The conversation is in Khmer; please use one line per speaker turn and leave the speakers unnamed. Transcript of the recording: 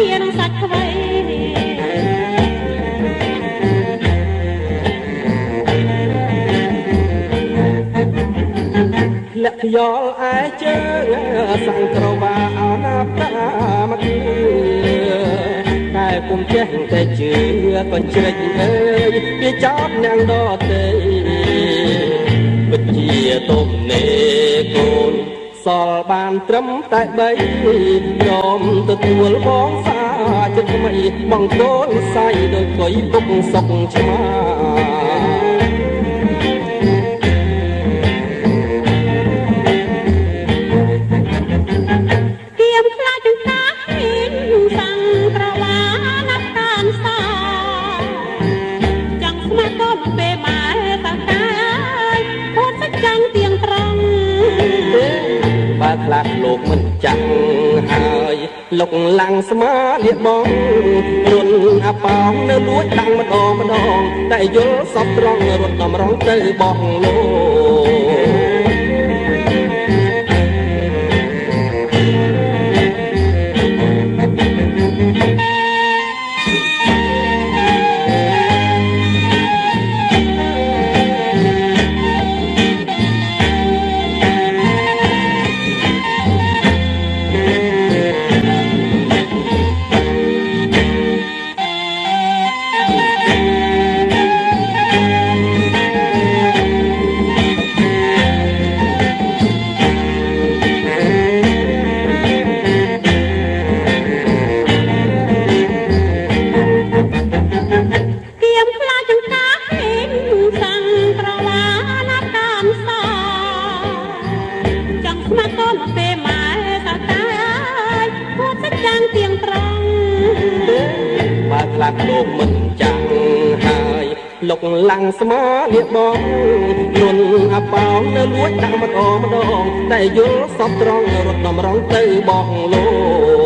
ជានឹងសាច់ថ្វី
លាក់ខ្យល់ឯជើងសង្ក្រវាអោណាប់តាមកតែពុំចេះតែជឿក៏ជ្រិចអើយវាចោតនាងដទេពិតជាទុំនេកូនសល់បានត្រឹមតែ3ព្រមទទួលបងសាចិត្តថ្មីបងកូនសៃដូចកុយពុកសុកឆ្មាខ្លះលោកមិនចាំងហើយលុកឡាំងស្មាលៀបបងរុនអាប៉ោងនៅលួចតាំងម្ដងតែយល់សពត្រង់រត់តម្រង់ទៅបងលោកលោកមិនចាំងហើយលុកឡាំងស្មាលៀបបងរុនអាប៉ោងនៅលួចដាក់ម្ដងតែយល់សពត្រង់រត់តម្រង់ទៅបងលោក